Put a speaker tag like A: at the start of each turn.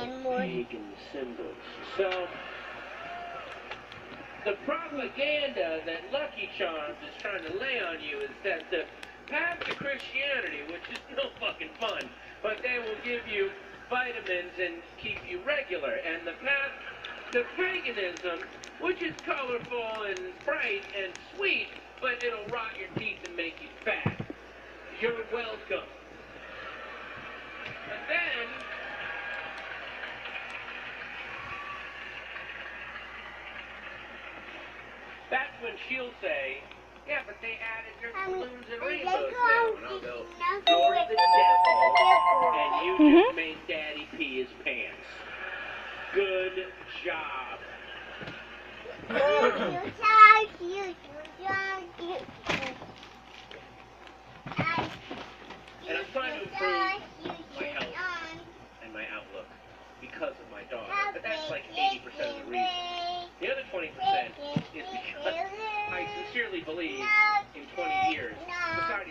A: pagan symbols. So, the propaganda that Lucky Charms is trying to lay on you is that the path to Christianity, which is no fucking fun, but they will give you vitamins and keep you regular, and the path to paganism, which is colorful and bright and sweet, but it'll rot your teeth and make you fat. You're welcome. But then, that's when she'll say, yeah, but they added their balloons and rainbows now. And I'll go, you're the devil, and you just made Daddy pee his pants. Good job. And I'm trying to improve my health and my outlook because of my daughter. But that's like 80% of the reason. The other 20% is because I sincerely believe in 20 years society is